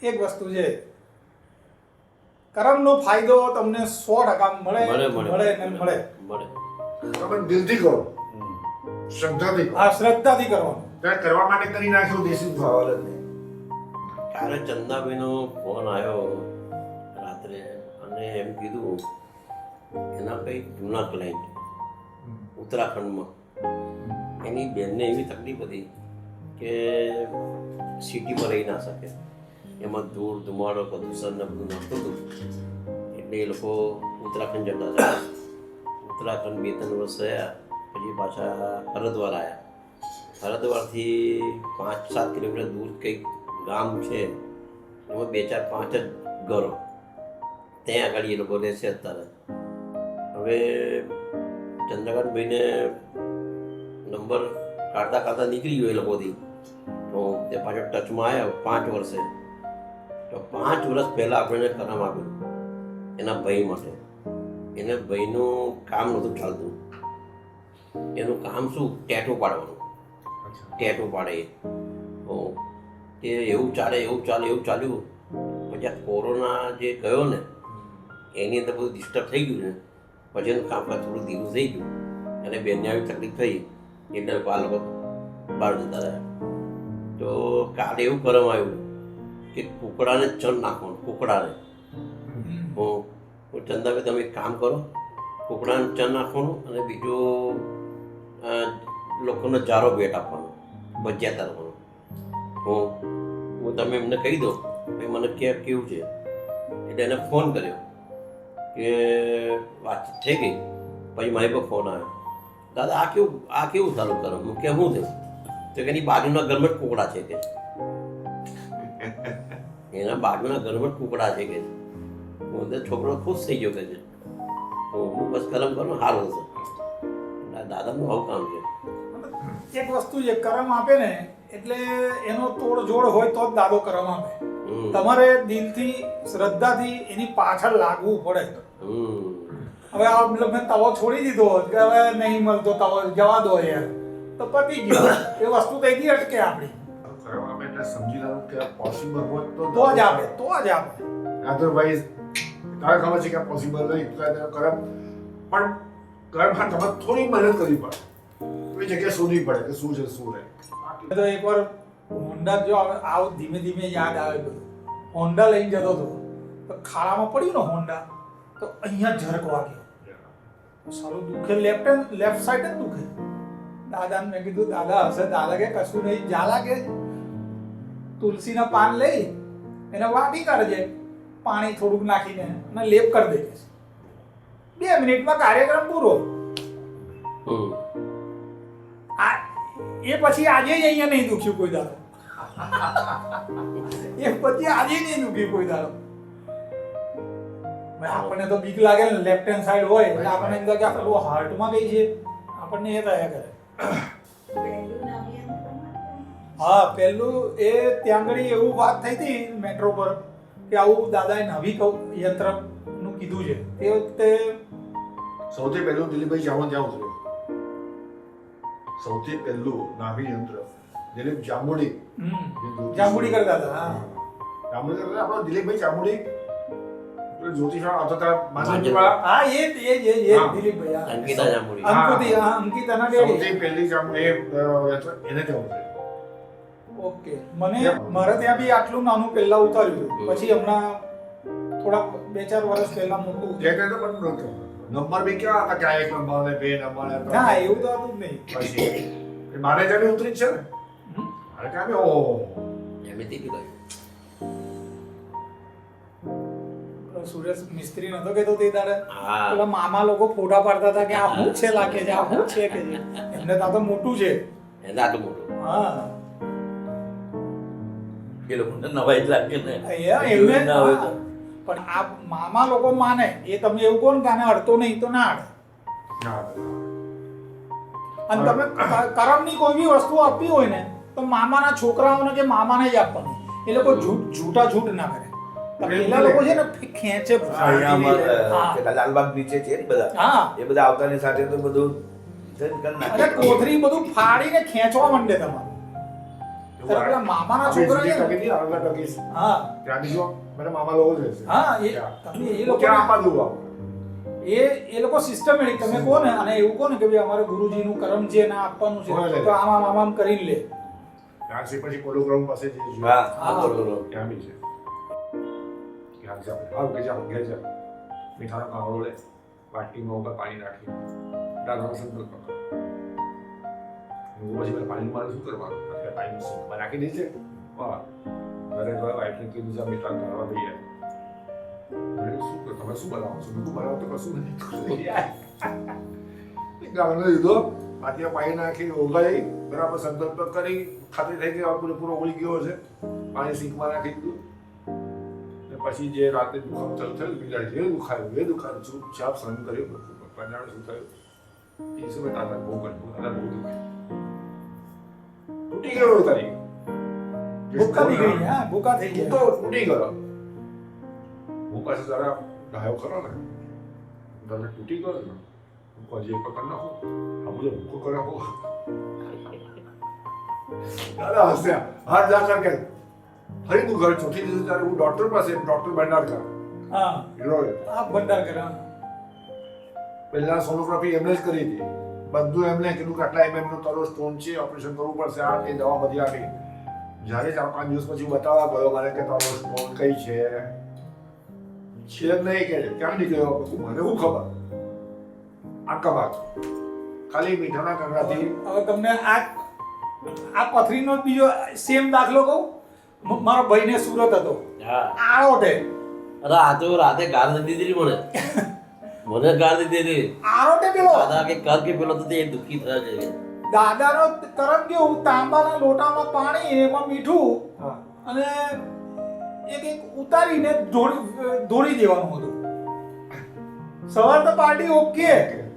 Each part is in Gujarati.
એક વસ્તુ છે, કર્મનો ફાયદો તમને 100% મળે. તમે દિલથી કરો, શ્રદ્ધાથી કરો. આ શ્રદ્ધાથી કરવાનું. ત્યાં કરવા માટે કરી નાખ્યું દેશી સવાલ જ નહીં. ત્યારે ચંદાભાઈનો ફોન આવ્યો રાત્રે અને એમ કીધું એના કંઈક જૂના ક્લાયન્ટ ઉત્તરાખંડમાં એની બેનને એવી તકલીફ હતી કે સિટીમાં રહી ના શકે, એમાં ધૂળ ધુમાડો પ્રદૂષણ ને બધું નાખતું હતું એટલે એ લોકો ઉત્તરાખંડ જતા હતા. ઉત્તરાખંડ 2-3 વર્ષ રહ્યા પછી પાછા હરિદ્વાર આવ્યા. હરિદ્વારથી 5-7 કિલોમીટર દૂર કંઈક ગામ છે, એમાં 2-4-5 જ ઘરો, ત્યાં આગળ એ લોકો રહેશે અત્યારે. હવે ચંદ્રકાંતભાઈને નંબર કાઢતા નીકળી ગયો એ લોકોથી, તો તે પાછો ટચમાં આવ્યા 5 વર્ષે. તો 5 વર્ષ પહેલાં આપણે કરમ આપ્યું એના ભાઈ માટે. એને ભાઈનું કામ નહોતું ચાલતું. એનું કામ શું, ટેટુ પાડવાનું. ટેટુ પાડે તો એ એવું ચાલ્યું. પછી આ કોરોના જે ગયો ને એની અંદર બધું ડિસ્ટર્બ થઈ ગયું ને, પછી એનું કામકાજ થોડું ધીરું થઈ ગયું અને બેનને આવી તકલીફ થઈ એટલે આ લોકો બહાર જતા રહ્યા. તો કાલે એવું કરમ આવ્યું કે કુકડાને ચણ નાખવાનું. કુકડાને હું ચંદાભાઈ તમે એક કામ કરો, કુકડાને ચણ નાખવાનું અને બીજું લોકોને જારો ભેટ આપવાનો, ભજીયા તરવાનું. હું તમે એમને કહી દો કે મને કેવું છે. એટલે એને ફોન કર્યો કે વાતચીત થઈ ગઈ. પછી મારી પર ફોન આવ્યો, દાદા આ કેવું ચાલુ કરો? હું કે શું થયું? તો કે એની બાજુના ઘરમાં જ કુકડા છે કે એના બાજુના ઘરમાં જ કુકડા છે કે. હું તો છોકરો ખુશ થઈ ગયો કે છે. હું બસ કરમ કરું સારું હશે. દાદાનું આવું કામ છે. એક વસ્તુ છે, કરમ આપે ને એટલે એનો તોડ જોડ હોય તો જ દાદો કરમ આપે. તમારે દિલથી શ્રદ્ધાથી એની પાછળ લાગવું પડે. હવે આ મેં તવો છોડી દીધો કે હવે નહીં મળતો તવો, જવા દો યાર, તો પતી ગયો. એ વસ્તુ તેથી અટકે આપણી. કરમ આપે એટલે સમજી લેવું કે પોસિબલ હોય તો જ આપે. અધરવાઇઝ તારે ખબર છે કે પોસિબલ નહીં. કરમ પણ કર્મમાં તમે થોડી મહેનત કરવી પડે, કોઈ જગ્યાએ શોધવી પડે કે શું છે શું નહીં. તો એકવાર હોન્ડા જો આવ ધીમે ધીમે યાદ આવે બધું. હોન્ડા લઈને જતો હતો તો ખાડામાં પડ્યું ને હોન્ડા, તો અહીંયા ઝરક વાગ્યો. સારું દુખે, લેફ્ટ સાઈડ જ દુખે. દાદાને મેં કીધું દાદા હશે. દાદા કે કશું નહીં, ઝાલા કે તુલસીના પાન લઈ એને વાટી કાઢજે પાણી થોડુંક નાખીને અને લેપ કરી દેજે. 2 મિનિટમાં કાર્યક્રમ પૂરો. એ પછી આજે જ અહીંયા નહીં દુખ્યું કોઈ દાડો. એ પછી આજે નહીં દુખ્યું કોઈ દાડો. આપણને તો બીક લાગે ને, લેફ્ટ હેન્ડ સાઈડ હોય એટલે આપણને એમ કે આ હાર્ટમાં ગઈ છે, આપણને એ થયા કરે. હા, પહેલું એ ત્યાં આગળ એવું વાત થઈ હતી મેટ્રો પર કે આવું દાદાએ નવી યંત્રનું કીધું છે. તે વખતે સૌથી પહેલું દિલીપભાઈ જાવું છે. સૌથી પહેલું નાભી યંત્ર દિલીપ જાંબુડી કરતા હતા. હા, જાંબુડી કરતા આપણો દિલીપભાઈ જાંબુડી જ્યોતિષા હતા માનસવાળા. હા, એ દિલીપભાઈ. અંકિતા જાંબુડી. અંકિતાના ડેડી. સૌથી પહેલી જાંબુડી એને જવું છે. ઓકે, મારે ત્યાં બી આટલું નાનું પહેલા ઉતાર્યું હતું. પછી હમણાં થોડા 2-4 વર્ષ પહેલા મોટું નંબર બી કેવા હતા કે આ 1 નંબર ને 2 નંબર ને. ના, એવું તો હતું જ નહીં. પછી મારે જમી ઉતરી છે ને મારે કામ એમ દીધી સુરેશ મિસ્ત્રી નતો કેતો તે દાડે હા. પેલા મામા લોકો ફોટા પાડતા હતા કે આ શું છે લાગે છે, આ શું છે કે છે. એમને તો મોટું છે. એને આટલું મોટું. હા, એ લોકોને નવાઈ જ લાગે ને. એમને પણ આ મામા લોકો માને. એ તમે એવું કહો ને કે આને અડતો નહીં તો ના અડે. અને તમે કરમની કોઈ બી વસ્તુ આપવી હોય ને તો મામાના છોકરાઓને કે મામાને જ આપવાની. એ લોકો જૂઠા ના કરે. પેલા લોકો છે ને ખેંચે. લાલબાગ નીચે છે ને બધા, હા, એ બધા આવતાની સાથે તો બધું કોથરી બધું ફાડીને ખેંચવા માંડે તમારું. ત્યારે પેલા મામાના આપણે છોકરા જે છે ને, ટકી હતી, આરંગા ટકીસ. હા ત્યાં બીજો મારા મામા લોકો જ રહેશે. હા એ ત્યાં. તમે એ હું લોકો ત્યાં આપવા દઉં આપણે. એ લોકો સિસ્ટમેટિક તમે કહો ને અને એવું કહો ને કે ભાઈ અમારે ગુરુજીનું કરમ છે ને આ આપવાનું છે તો આમ આમ કરીને લે. ત્યાં છે પછી પોલો ગ્રાઉન્ડ પાસે જે છે, હા હા. બરોબર. ત્યાં બી છે. ત્યાં છે આપણે. આવ કે જાઓ, ઘેર જાઓ. મીઠાનો કાવડો લે, વાટકીમાં ઉપર પાણી નાખી દાદાનો સંકલ્પ કરો. હું પછી પેલા પાણી મારે શું કરવાનું? એટલે પાણી સિંકમાં નાખી દે છે. વાહ, ઘરે ગયો વાઈફને કીધું છે મીઠા કરવા દઈએ. મેં કીધું, શું કરો? તમે શું બનાવો છો? બધું બનાવો તો કશું નથી. ગામનો લીધો, પાટીમાં પાણી નાખી ઓગાળી, બરાબર સંકલ્પ કરી, ખાતરી થઈ ગઈ હવે પૂરો ઓગળી ગયો છે. પાણી સિંકમાં નાખી દીધું. ને પછી જે રાતે દુખાવો ચાલુ થયું, બીજા જે દુખાયું ચૂપચાપ સહન કર્યું. પંજાબ શું થયું? એ સમય દાદા બહુ કર્યું, દાદા બહુ દુખ્યું. તૂટી ગયો તારી. ભૂકા થઈ ગઈ, હા ભૂકા થઈ તું ગયા. તો તૂટી ગયો. હું પાસે જરા ડાયો કરો ને, તમે તૂટી ગયો ને, હું હજી એક કરી નાખો, આ બધો ભૂકો કરી નાખો. દાદા હસ્યા, હાથ જા કર કે ફરી તું ઘર ચોથી દિવસે ત્યારે હું ડોક્ટર પાસે, ડોક્ટર ભંડારકર હા હીરો આ ભંડાર કરે. પહેલા સોનોગ્રાફી એમને જ કરી હતી. બધું એમને કીધું કે આટલા એમએમ નો તારો સ્ટોન છે, ઓપરેશન કરવું પડશે, આ તે દવા બધી આપી. જ્યારે 4-5 દિવસ પછી બતાવવા ગયો મને કે તારો સ્ટોન કઈ છે જ નહીં, કે કેમ નીકળ્યો? મને શું ખબર? આખા ભાગ ખાલી મીઠાના કંગરાથી. હવે તમને આ પથરીનો જ બીજો સેમ દાખલો કહું. મારો ભાઈને સુરત હતો, હા. આરોટે અરે આ તો રાતે ગાળ દીધી હતી મને. મને ગાળ દીધી હતી. આરોટે પેલો દાદા કે કર કે પેલો તો તે દુઃખી થયા છે. દાદાનો કરમ કેવું, તાંબાના લોટામાં પાણી એમાં મીઠું હા. અને એક ઉતારીને ધોળી દેવાનું હતું. સવાર તો પાર્ટી ઓકે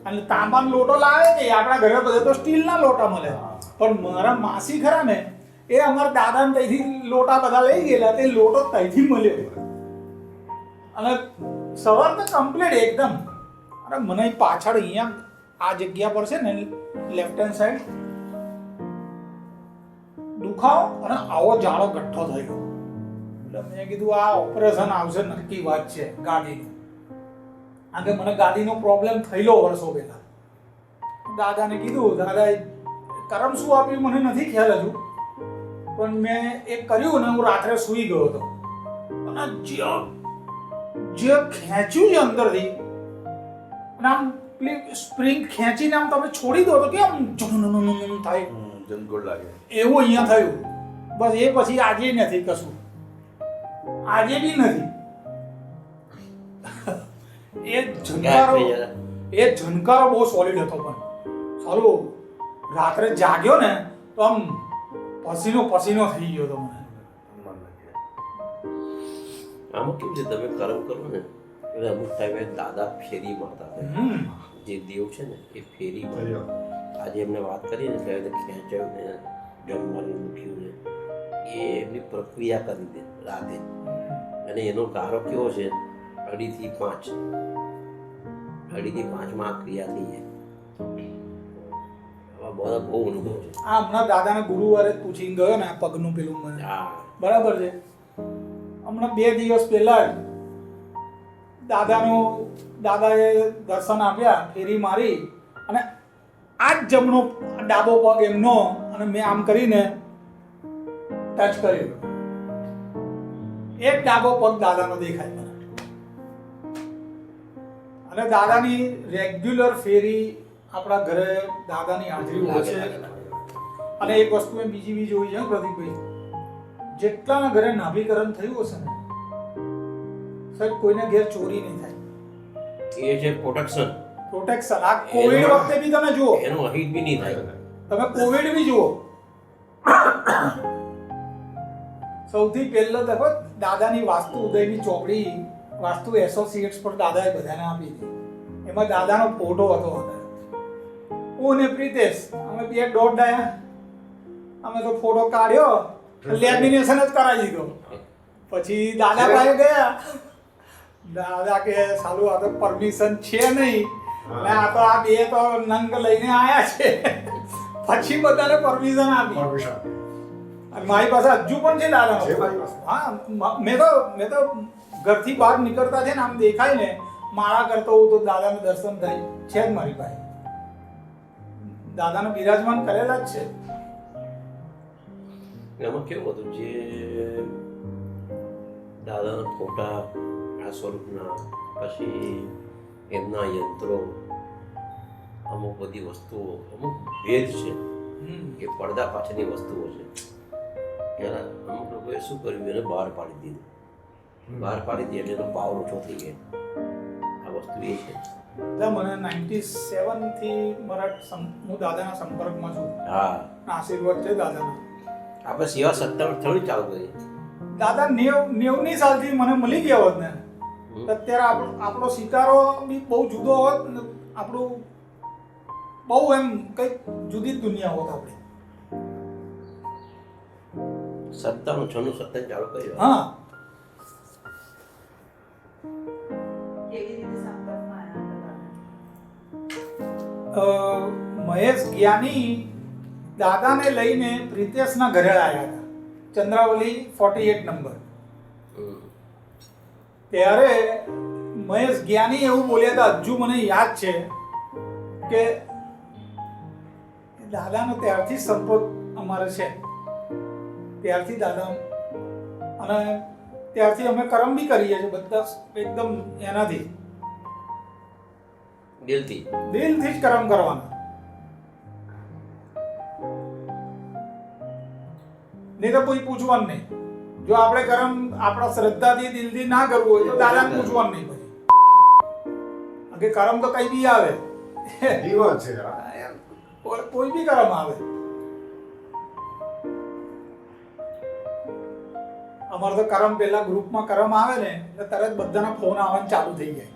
અને તાંબાનો લોટો લાવે ને, આપણા ઘરે બધે તો સ્ટીલના લોટા મળે. પણ મારા માસી ખરા ને, એ અમારા દાદાને ત્યાંથી લોટા બધા લઈ ગયેલા, તે લોટો ત્યાંથી મળ્યો અને સવાર તો કમ્પ્લીટ એકદમ. અરે મને પાછળ અહીંયા આ જગ્યા પર છે ને લેફ્ટ હેન્ડ સાઈડ દુખાવો અને આવો જાડો ગઠ્ઠો થયો. એટલે મેં કીધું આ ઓપરેશન આવશે, નક્કી વાત છે ગાદીનું. કારણ કે મને ગાદીનો પ્રોબ્લેમ થયેલો વર્ષો પહેલા. દાદાને કીધું, દાદાએ કરમ શું આપ્યું મને નથી ખ્યાલ હજુ, પણ મેં એ કર્યું ને હું રાત્રે સૂઈ ગયો હતો અને જે ખેંચ્યું છે અંદરથી અને આમ પેલી સ્પ્રિંગ ખેંચીને આમ તમે છોડી દો તો કેમ ઝુમ થાય જંગોળ લાગે. એવું અહીંયા થયું. બસ એ પછી આજે નથી કશું, આજે બી નથી. એ ઝનકારો બહુ સોલિડ હતો, પણ સારું રાત્રે જાગ્યો ને તો આમ પસીનો થઈ ગયો હતો મને. આમાં કેવું છે, તમે કરમ કરો ને એટલે અમુક ટાઈમે દાદા ફેરી મારતા હતા. જે દેવ છે ને એ ફેરી મારે. આજે એમને વાત કરી ને એટલે ખેંચાયું ને જમવાનું મૂક્યું ને એ એમની પ્રક્રિયા કરી દે રાતે. અને એનો ગાળો કેવો છે 2 થી 5. 2 થી 5 આ ક્રિયા થઈ જાય. બધા બહુ અનુભવ છે. આ હમણાં દાદાને ગુરુવારે જ પૂછીને ગયો ને આ પગનું પેલું મને, હા બરાબર છે. હમણાં 2 દિવસ પહેલા જ દાદાએ દર્શન આપ્યા, ફેરી મારી અને આ જ જમણો ડાબો પગ એમનો અને મેં આમ કરીને ટચ કર્યું. એક ડાબો પગ દાદાનો દેખાય મને. અને દાદાની રેગ્યુલર ફેરી આપણા ઘરે દાદાની હાજરી હોય છે. અને એક વસ્તુ મેં બીજી બી જોઈ છે પ્રદીપભાઈ, જેટલાના ઘરે નાભીકરણ થયું હશે ને સાહેબ કોઈને ઘેર ચોરી નહીં થાય. એ છે પ્રોટેક્શન. આ કોવિડ વખતે બી તમે જુઓ, એનું અહિત બી નહીં થાય. તમે કોવિડ બી જુઓ, સૌથી પહેલો દફો દાદાની વાસ્તુ ઉદયની ચોપડી વાસ્તુ એસોસિએટ્સ પર દાદાએ બધાને આપી હતી. એમાં દાદાનો ફોટો હતો. હું ને પ્રિતેશ અમે 2 દોઢ ડાયા, અમે તો ફોટો કાઢ્યો, લેમિનેશન જ કરાવી દીધો. પછી દાદા પાસે ગયા, દાદા કે સાલું આ તો પરમિશન છે નહીં ને આ તો આ 2 તો નંગ લઈને આયા છે. પછી બધાને પરમિશન આપી અને મારી પાસે હજુ પણ છે દાદાનો છે મારી પાસે. હા મેં તો ઘરથી બહાર નીકળતા છે ને આમ દેખાય ને માળા કરતો હોઉં તો દાદાનું દર્શન થાય છે જ મારી પાસે દાદાને બિરાજમાન કરેલા જ છે. એમાં કેવું હતું જે દાદાના ફોટા આ સ્વરૂપના પછી એમના યંત્રો અમુક બધી વસ્તુઓ અમુક ભેદ છે કે પડદા પાછળની વસ્તુઓ છે ત્યારે અમુક લોકોએ શું કર્યું એને બહાર પાડી દીધું. બહાર પાડી દે એટલે એનો પાવર ઓછો થઈ ગયો. આ વસ્તુ એ છે. એટલે મને 97 થી હું દાદાના સંપર્કમાં છું. હા આશીર્વાદ છે દાદાના. આપણે સેવા 57 થોડી ચાલુ કરી. દાદા 90ની સાલથી મને મળી ગયા હોત ને અત્યારે આપણો સિતારો બી બહુ જુદો હોત ને આપણું બહુ એમ કંઈક જુદી જ દુનિયા હોત આપણી. 57 96 57 ચાલુ કર્યું. હા કેવી રીતે સંપર્કમાં આવ્યા મહેશ જ્ઞાની દાદાને લઈને પ્રિતેશના ઘરે આવ્યા હતા ચંદ્રાવલી 48 નંબર. ત્યારે મહેશ જ્ઞાની એવું બોલ્યા હતા હજુ મને યાદ છે કે દાદાનો ત્યારથી સંપર્ક અમારે છે ત્યારથી દાદા અને ત્યારથી અમે કર્મ બી કરીએ છીએ બધા એકદમ એનાથી દિલથી દિલથી જ કર્મ કરવાના. નહીં તો કોઈ પૂછવાનું નહીં. જો આપણે કર્મ આપણા શ્રદ્ધાથી દિલથી ના કરવું હોય તો દાદાને પૂછવાનું નહીં પછી. કે કર્મ તો કઈ બી આવે જીવન છે આ. કોઈ બી કર્મ આવે. અમારે તો કરમ પેલા ગ્રુપમાં કરમ આવે ને એટલે તરત બધાના ફોન આવવાનું ચાલુ થઈ જાય.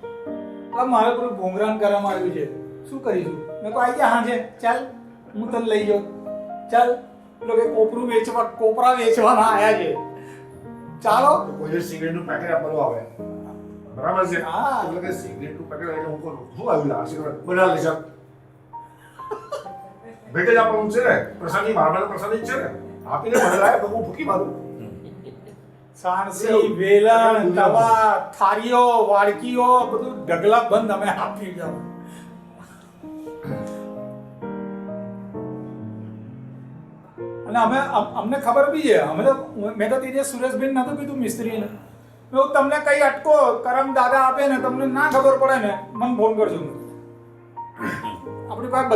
એટલે મારે પેલું ભોંગરાન કરમ આવ્યું છે શું કરીશું? મેં કહું આવી ગયા હા છે ચાલ હું તને લઈ જાઉં ચાલ પેલો કે કોપરા વેચવાના આયા છે ચાલો. કોઈ સિગરેટનું પેકેટ આપવાનું આવે બરાબર છે. હા. એટલે કે સિગરેટનું પેકેટ એટલે હું કહું શું આવ્યું આ સિગરેટ બધા લઈ જાવ ભેટે જ આપવાનું છે ને પ્રસાદી મારવાનો પ્રસાદી જ છે ને આપીને મને લાગે તો હું ભૂકી મારું. સાણસી વેલણ તવા થાળીઓ વાડકીઓ બધું ઢગલા બંધ અમે આપી જાવ. અને અમને ખબર બી છે અમે તો મેં તો તે સુરેશભાઈ નતું કીધું મિસ્ત્રીને મેં તમને કઈ અટકો કરમ દાદા આપે ને તમને ના ખબર પડે ને મને ફોન કરજો. આપણી પાસે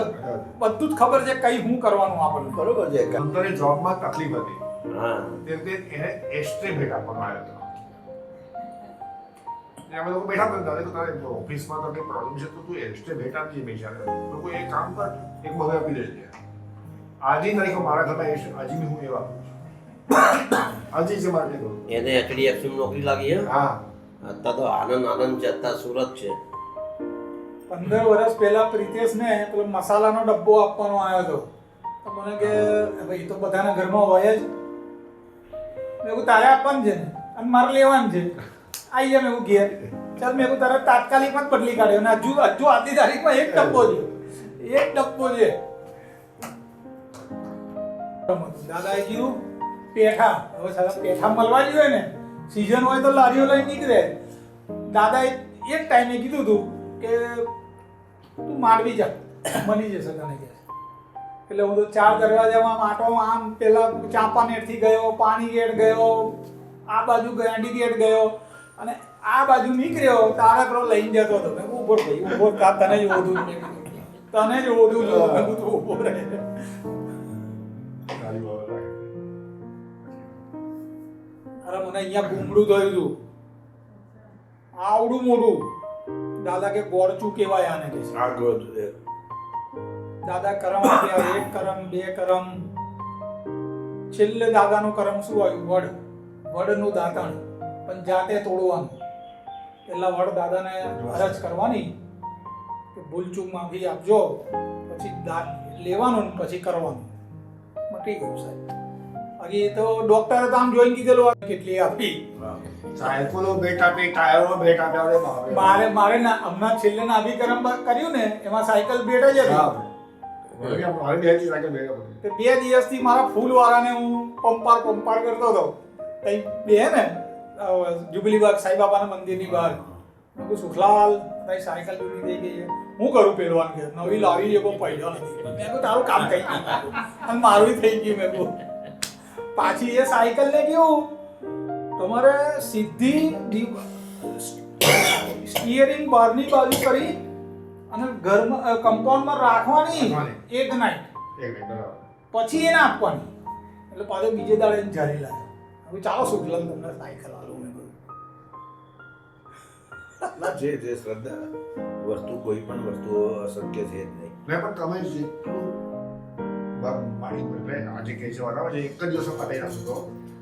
બધું જ ખબર છે કઈ શું કરવાનું આપણને. બરોબર છે અંતરની જોબમાં તકલીફ હતી હા તે એને એસ્ટ્રે ભેટ આપવામાં આવ્યો હતો. ને અમે લોકો બેઠા હતા દાદા તારે ઓફિસમાં તો કંઈ પ્રોબ્લેમ છે તો તું એસ્ટ્રે ભેટ આપજે બિચારે લોકો એક કામ કર એક બગા આપી દેજે. આજની તારીખે મારા ઘરમાં હજી બી હું એવા હજી છે મારે કીધું એને HDFC માં નોકરી લાગી હે. હા અત્યારે તો આનંદ જતા સુરત છે. 15 વર્ષ પહેલા પ્રિતેશને પેલો મસાલાનો ડબ્બો આપવાનો આવ્યો હતો તો મને કે ભાઈ તો બધાના ઘરમાં હોય જ. મેં કહું તારે આપવાનું છે ને અને મારે લેવાનું છે આવી જાય. મેં કહું ઘેર ચાલ મેં કહું તારે તાત્કાલિકમાં જ બદલી કાઢ્યો અને હજુ આજની તારીખમાં એક ડબ્બો છે એક ડબ્બો છે. દાદાએ કીધું પેઠા હવે સારા પેઠા મળવા જોઈએ ને સીઝન હોય તો લારીઓ લઈને નીકળે. દાદાએ એક ટાઈમે કીધું હતું કે તું માંડવી જા મળી જશે તને કે. એટલે હું તો 4 દરવાજામાં આટો આમ પેલા ચાંપાનેરથી ગયો પાણી ગેટ ગયો આ બાજુ ગાંડી ગેટ ગયો અને આ બાજુ નીકળ્યો તારે પેલો લઈને જતો હતો. મેં ઉભો ભાઈ ઉભો તને જ ઓઢું તને જ ઓઢું છું. મેં તું ઉભો રહે. ગાડી વાળો લાગે. અરે મને અહીંયા બૂમડું થયું હતું આવડું મોટું. દાદા કે ગોળચું કહેવાય આને કે છે. આગળ દાદા કરમ આપ્યા 1 કરમ 2 કરમ છેલ્લે દાદાનું કરમ શું આવ્યું? વડનું દાંતણ પણ જાતે તોડવાનું. પેલા વડ દાદાને અરજ કરવાની કે ભૂલચૂક માફી આપજો પછી દાંત લેવાનું ને પછી કરવાનું. મટી ગયું સાહેબ. હજી તો ડોક્ટરે તો આમ જોઈને કીધેલું કેટલી આપી. સાયકલો ભેટ આપી ટાયરો ભેટ આપ્યા અરે બાપરે. મારે હમણાં છેલ્લે નાભી કરમ કર્યું ને એમાં સાયકલ બેટ જ હતી. મારે બે સાયકલ ભેગા પડી તે 2 દિવસથી મારા ફૂલવાળાને હું પંપાર કરતો હતો તઈ બે ને જુબલી બાગ સાઈબાબાના મંદિરની બહાર મેં કહું સુખલાલ તારી સાયકલ જૂની થઈ ગઈ છે હું કરું પેલવાન કે નવી લાવી છે પણ પૈસા નથી મેં કહું તારું કામ થઈ ગયું અને મારું થઈ ગયું મેં કહું પાછી એ સાયકલને કેવું તમારે સીધી સ્ટીયરિંગ બહારની બાજુ કરી અને ઘરમાં કમ્પાઉન્ડમાં રાખવાની એક નાઈટ પછી એને આપવાની એટલે પાછો બીજે દાડે એને ઝારી લાગે હવે ચાલો શુક્લન તમને સાયકલ આલું મેં કહ્યું ના જે શ્રદ્ધા વસ્તુ કોઈ પણ વસ્તુ અશક્ય છે જ નહીં. મેં પણ તમે જેટલું મારી એટલે આજે કહે છે બરાબર છે એક જ દિવસમાં પતાવી નાખશો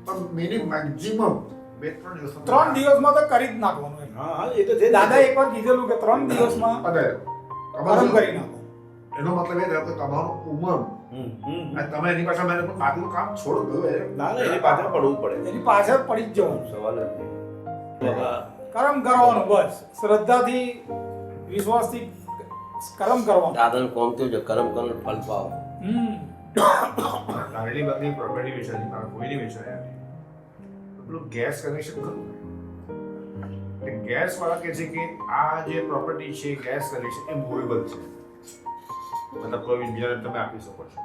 પણ મિનિમમ મેક્સિમમ 2-3 દિવસમાં 3 દિવસમાં તો કરી જ નાખવાનું એમ. હા હા એ તો છે જ. દાદા એકવાર કીધેલું કે 3 દિવસમાં પતાવી ગરમ કરી નાખો એનો મતલબ એ થયો કે તમારું ઉમર અને તમે એની પાછળ મેં પણ બાકીનું કામ છોડો ગયું ના ના એની પાછળ પડવું પડે. એની પાછળ પડી જ જવાનું સવાલ જ નહીં. કરમ કરવાનું બસ શ્રદ્ધાથી વિશ્વાસથી કરમ કરવાનું દાદાનું કોમ કેવું છે કરમ કરમ ફલ પાવ નારેલી બાગની પ્રોપર્ટી વેચાતી મારા કોઈની વેચાય પેલું ગેસ કનેક્શન ખરું ગેસ વાળા કહે છે કે આ જે પ્રોપર્ટી છે ગેસ કનેક્શન એ મૂવેબલ છે મતલબ કોઈ બીજાને તમે આપી શકો છો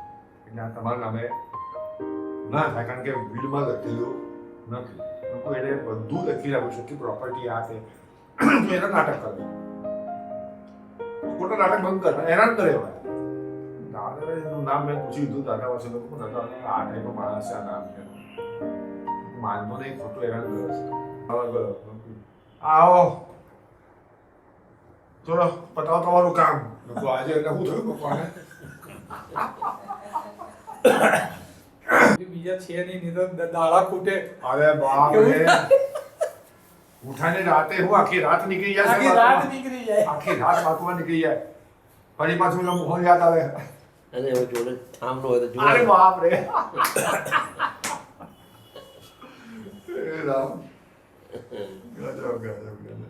એટલે આ તમારા નામે ના થાય કારણ કે વિલમાં લખેલું નથી લોકો એને બધું લખી રાખ્યું છે કે પ્રોપર્ટી આ છે તો એના નાટક કરે ખોટા નાટક બંધ કરે હેરાન કરે એવા દાદાનું નામ મેં પૂછી લીધું દાદા પાસે લોકો દાદા આ ટાઈપનો માણસ છે આ નામ છે માનતો નહીં ખોટું હેરાન કરે છે આવો ચલો પતાવો તમારું કામ લોકો આજે એટલે હું થયું પપ્પાને બીજા છે નહીં તો દાડા ખૂટે અરે બાપ રે ઉઠાને રાતે હું આખી રાત નીકળી જાય આખી રાત નીકળી જાય આખી રાત વાતમાં નીકળી જાય ફરી પાછું એનો મોહન યાદ આવે અને હવે જોડે ઠામ નો હોય તો અરે જોડે બાપ રે એ રામ ગજબ ગજબ ગજબ